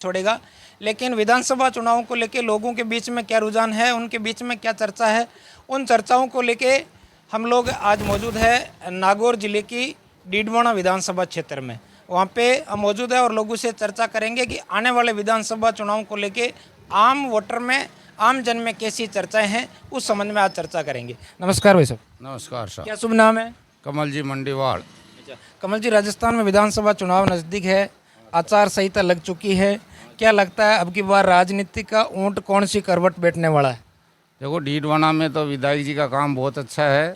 छोड़ेगा। लेकिन विधानसभा चुनावों को लेके लोगों के बीच में क्या रुझान है, उनके बीच में क्या चर्चा है, उन चर्चाओं को लेके हम लोग आज मौजूद है नागौर जिले की डीडवाना विधानसभा क्षेत्र में। वहाँ पे हम मौजूद है और लोगों से चर्चा करेंगे कि आने वाले विधानसभा चुनाव को लेके आम वोटर में, आम जन में कैसी चर्चाएं हैं, उस संबंध में आज चर्चा करेंगे। नमस्कार भाई साहब। नमस्कार सर। क्या शुभ नाम है? कमल जी मंडीवाड़। कमल जी, राजस्थान में विधानसभा चुनाव नज़दीक है, आचार संहिता लग चुकी है, क्या लगता है अब की बार राजनीति का ऊंट कौन सी करवट बैठने वाला है? देखो, डीडवाना में तो विधायक जी का काम बहुत अच्छा है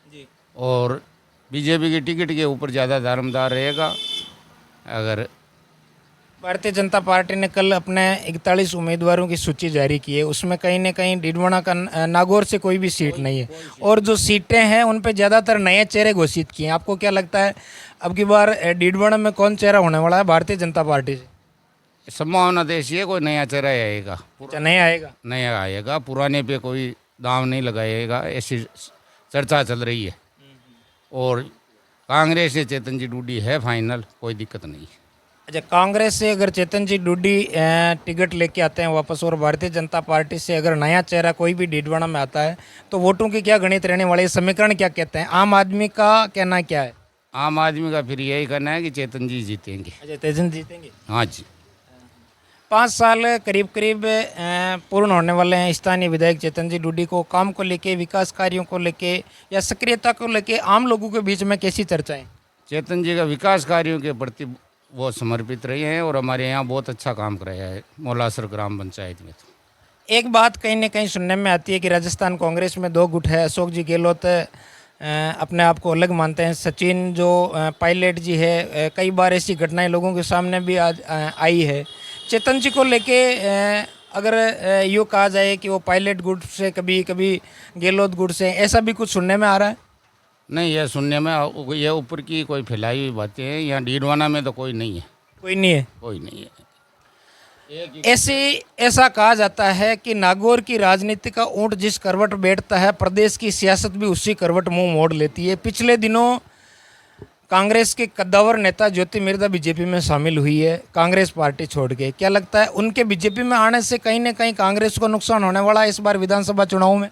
जी। और बीजेपी की टिकट के ऊपर ज़्यादा दारोमदार रहेगा। अगर भारतीय जनता पार्टी ने कल अपने 41 उम्मीदवारों की सूची जारी की है, उसमें कहीं ना कहीं डीडवाना का नागौर से कोई भी सीट नहीं है और जो सीटें हैं उन पे ज़्यादातर नए चेहरे घोषित किए हैं। आपको क्या लगता है अब की बार डीडवाना में कौन चेहरा होने वाला है भारतीय जनता पार्टी से? संभावना तो ऐसी है कोई नया चेहरा आएगा। अच्छा, नया आएगा। नया आएगा, पुराने पे कोई दाम नहीं लगाएगा, ऐसी चर्चा चल रही है। और कांग्रेस से चेतन जी डूडी है फाइनल, कोई दिक्कत नहीं है। अच्छा, कांग्रेस से अगर चेतन जी डूडी टिकट लेके आते हैं वापस और भारतीय जनता पार्टी से अगर नया चेहरा कोई भी डीडवाना में आता है तो वोटों की क्या गणित रहने वाले, समीकरण क्या कहते हैं? आम आदमी का कहना क्या है? आम आदमी का फिर यही कहना है कि चेतन जी जीतेंगे। अच्छा, चेतन जीतेंगे। हाँ जी। 5 साल करीब करीब पूर्ण होने वाले हैं स्थानीय विधायक चेतन जी डूडी को। काम को लेके, विकास कार्यों को लेके या सक्रियता को लेके आम लोगों के बीच में कैसी चर्चाएं? चेतन जी का विकास कार्यों के प्रति बहुत समर्पित रहे हैं और हमारे यहाँ बहुत अच्छा काम कराया है मौलासर ग्राम पंचायत में। तो एक बात कहीं ना कहीं सुनने में आती है कि राजस्थान कांग्रेस में 2 गुट है। अशोक जी गहलोत अपने आप को अलग मानते हैं, सचिन जो पायलट जी है, कई बार ऐसी घटनाएं लोगों के सामने भी आज आई है। चेतन जी को लेके अगर यूँ कहा जाए कि वो पायलट गुट से, कभी कभी गहलोत गुट से, ऐसा भी कुछ सुनने में आ रहा है? नहीं, यह सुनने में ये ऊपर की कोई फैलाई हुई बातें हैं। यहाँ डीडवाना में तो कोई नहीं है। कोई नहीं है? कोई नहीं है। ऐसा कहा जाता है कि नागौर की राजनीति का ऊंट जिस करवट बैठता है, प्रदेश की सियासत भी उसी करवट मुंह मोड़ लेती है। पिछले दिनों कांग्रेस के कद्दावर नेता ज्योति मिर्धा बीजेपी में शामिल हुई है, कांग्रेस पार्टी छोड़ के। क्या लगता है उनके बीजेपी में आने से कहीं ना कहीं कांग्रेस को नुकसान होने वाला है इस बार विधानसभा चुनाव में?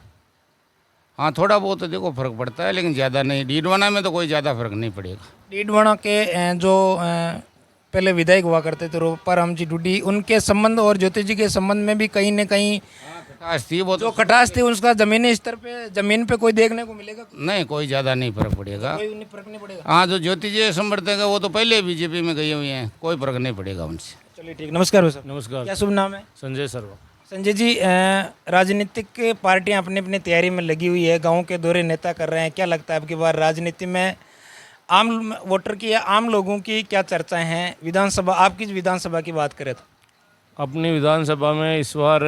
हाँ, थोड़ा बहुत तो देखो फर्क पड़ता है, लेकिन ज़्यादा नहीं। डीडवाना में तो कोई ज़्यादा फर्क नहीं पड़ेगा। डीडवाना के जो पहले विधायक हुआ करते थे रूपाराम जी डूडी, उनके संबंध और ज्योति जी के संबंध में भी कहीं ना कहीं खटास थी वो जो खटास थी, उसका जमीनी स्तर पे, जमीन पे कोई देखने को मिलेगा? नहीं, कोई ज़्यादा नहीं फर्क पड़ेगा। कोई फर्क नहीं पड़ेगा। हाँ, जो ज्योति जी समर्थक है वो तो पहले बीजेपी में गए हुए हैं, कोई फर्क नहीं पड़ेगा उनसे। चलिए ठीक, नमस्कार सर। नमस्कार। क्या शुभ नाम है? संजय सर्वा। संजय जी, राजनीतिक पार्टियां अपनी अपनी तैयारी में लगी हुई है, गांव के दौरे नेता कर रहे हैं। क्या लगता है अब की बार राजनीति में आम वोटर की या आम लोगों की क्या चर्चाएं हैं? विधानसभा, आपकी विधानसभा की बात करें तो अपनी विधानसभा में इस बार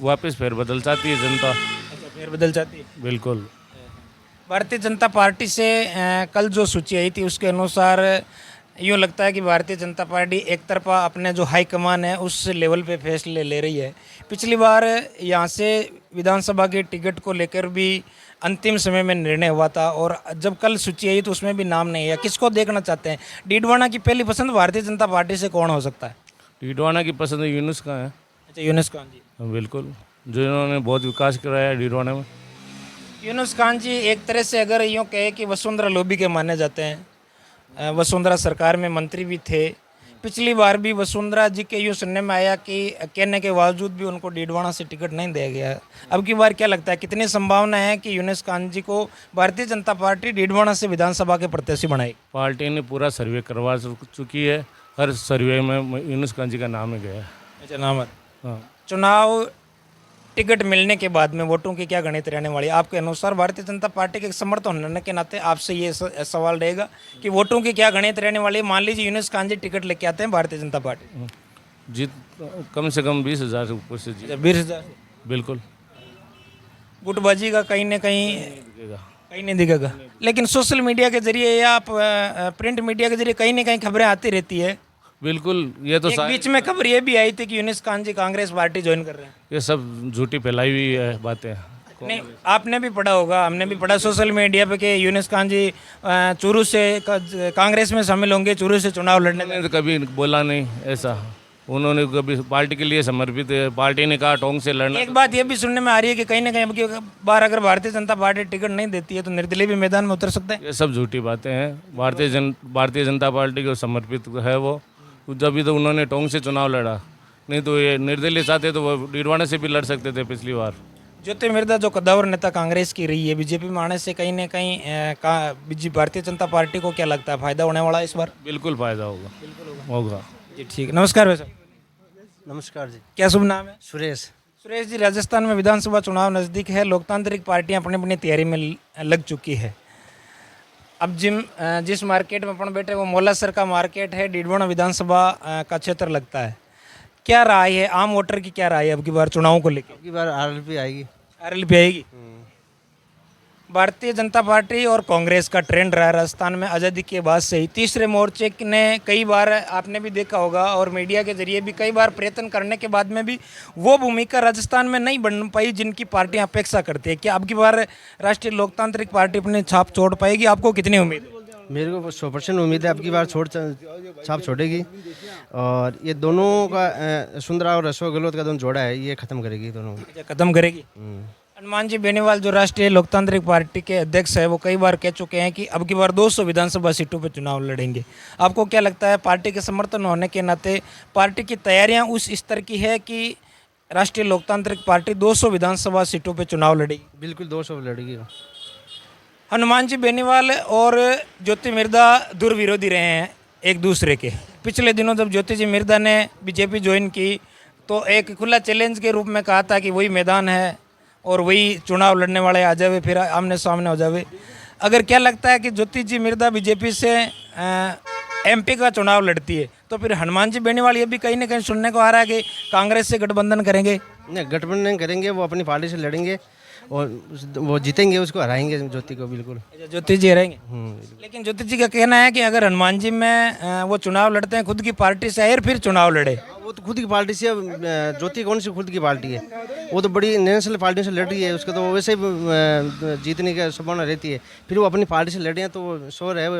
वापस फेरबदल चाहती है जनता। अच्छा, फिर बदल जाती है। बिल्कुल। भारतीय जनता पार्टी से कल जो सूची आई थी उसके अनुसार यूँ लगता है कि भारतीय जनता पार्टी एक तरफा अपने जो हाईकमान है उस लेवल पे फैसले ले रही है। पिछली बार यहाँ से विधानसभा के टिकट को लेकर भी अंतिम समय में निर्णय हुआ था और जब कल सूची आई तो उसमें भी नाम नहीं है। किसको देखना चाहते हैं? डीडवाना की पहली पसंद भारतीय जनता पार्टी से कौन हो सकता है? डीडवाना की पसंद यूनुस का है। अच्छा, यूनुस खान जी। बिल्कुल, जो इन्होंने बहुत विकास कराया है डीडवाना में। यूनुस खान जी एक तरह से अगर यूँ कहे कि वसुंधरा लॉबी के माने जाते हैं, वसुंधरा सरकार में मंत्री भी थे। पिछली बार भी वसुंधरा जी के यूँ सुनने में आया कि कहने के बावजूद भी उनको डीडवाना से टिकट नहीं दिया गया। अब की बार क्या लगता है, कितनी संभावना है कि यूनुस खान जी को भारतीय जनता पार्टी डीडवाना से विधानसभा के प्रत्याशी बनाएगी? पार्टी ने पूरा सर्वे करवा चुकी है, हर सर्वे में यूनुस खान जी का नाम ही गया है। अच्छा, नाम है। हाँ। चुनाव टिकट मिलने के बाद में वोटों की क्या गणित रहने वाली है आपके अनुसार? भारतीय जनता पार्टी के समर्थन होने के नाते आपसे ये सवाल रहेगा कि वोटों की क्या गणित रहने वाली है। मान लीजिए यूनुस खान जी टिकट लेके आते हैं भारतीय जनता पार्टी, जीत कम से कम 20,000 से ऊपर से जीत। 20,000। बिल्कुल। गुटबाजी का कहीं ना कहीं नहीं दिखेगा। लेकिन सोशल मीडिया के जरिए या आप प्रिंट मीडिया के जरिए कहीं ना कहीं खबरें आती रहती है। बिल्कुल, ये तो एक बीच में खबर ये भी आई थी कि यूनुस खान जी कांग्रेस पार्टी ज्वाइन कर रहे हैं। ये सब झूठी फैलाई हुई है बातें। नहीं, आपने भी पढ़ा होगा, हमने भी पढ़ा सोशल मीडिया पे कि यूनुस खान जी चूरू से कांग्रेस में शामिल होंगे, चूरू से चुनाव लड़ने। मैंने तो कभी बोला नहीं ऐसा। उन्होंने कभी पार्टी के लिए समर्पित है, पार्टी ने कहा टोंक से लड़ना। एक बात ये भी सुनने में आ रही है कि कहीं ना कहीं अब की बार अगर भारतीय जनता पार्टी टिकट नहीं देती है तो निर्दलीय भी मैदान में उतर सकता है। ये सब झूठी बातें हैं। भारतीय जनता पार्टी को समर्पित है वो। जब भी तो उन्होंने टोंक से चुनाव लड़ा, नहीं तो ये निर्दलीय चाहते तो वो डीडवाना से भी लड़ सकते थे पिछली बार। ज्योति मिर्धा जो कद्दावर नेता कांग्रेस की रही है, बीजेपी में आने से कहीं ना कहीं भारतीय जनता पार्टी को क्या लगता है फायदा होने वाला है इस बार? बिल्कुल फायदा होगा। जी ठीक, नमस्कार भाई साहब। नमस्कार जी। क्या शुभ नाम है? सुरेश। सुरेश जी, राजस्थान में विधानसभा चुनाव नज़दीक है, लोकतांत्रिक पार्टियां अपनी अपनी तैयारी में लग चुकी है। अब जिस मार्केट में अपन बैठे वो मोलासर का मार्केट है, डीडवाना विधानसभा का क्षेत्र लगता है। क्या राय है आम वोटर की, क्या राय है अब की बार चुनावों को लेकर? अब की बार आरएलपी आएगी। आरएलपी आएगी। भारतीय जनता पार्टी और कांग्रेस का ट्रेंड रहा है राजस्थान में आज़ादी के बाद से ही। तीसरे मोर्चे ने कई बार आपने भी देखा होगा और मीडिया के जरिए भी कई बार प्रयत्न करने के बाद में भी वो भूमिका राजस्थान में नहीं बन पाई जिनकी पार्टियां अपेक्षा करती है। क्या अब की बार राष्ट्रीय लोकतांत्रिक पार्टी अपनी छाप छोड़ पाएगी? आपको कितनी उम्मीद है? मेरे को 100% उम्मीद है अब की बार छाप छोड़ेगी। और ये दोनों का सुंदरा और अशोक गहलोत का दोनों जोड़ा है, ये खत्म करेगी दोनों। खत्म करेगी। हनुमान जी बेनीवाल जो राष्ट्रीय लोकतांत्रिक पार्टी के अध्यक्ष है वो कई बार कह चुके हैं कि अब की बार 200 विधानसभा सीटों पर चुनाव लड़ेंगे। आपको क्या लगता है पार्टी के समर्थन होने के नाते पार्टी की तैयारियां उस स्तर की है कि राष्ट्रीय लोकतांत्रिक पार्टी 200 विधानसभा सीटों पर चुनाव लड़ेगी? बिल्कुल 200 लड़ेगी। हनुमान जी बेनीवाल और ज्योति मिर्धा दूर विरोधी रहे हैं एक दूसरे के। पिछले दिनों जब ज्योति जी मिर्धा ने बीजेपी ज्वाइन की तो एक खुला चैलेंज के रूप में कहा था कि वही मैदान है और वही चुनाव लड़ने वाले आ जावे, फिर आमने सामने हो जावे। अगर क्या लगता है कि ज्योति जी मिर्धा बीजेपी से एमपी का चुनाव लड़ती है तो फिर हनुमान जी बेनीवाल ये भी कहीं ना कहीं सुनने को आ रहा है कि कांग्रेस से गठबंधन करेंगे? नहीं, गठबंधन करेंगे, वो अपनी पार्टी से लड़ेंगे और वो जीतेंगे, उसको हराएंगे ज्योति को। बिल्कुल ज्योति जी रहेंगे। लेकिन ज्योति जी का कहना है कि अगर हनुमान जी में वो चुनाव लड़ते हैं खुद की पार्टी से आए फिर चुनाव लड़े। वो तो खुद की पार्टी से, ज्योति कौन सी खुद की पार्टी है? वो तो बड़ी नेशनल पार्टी से लड़ रही है, उसका तो वैसे ही जीतने की संभावना रहती है। फिर वो अपनी पार्टी से लड़े हैं तो वो श्योर है।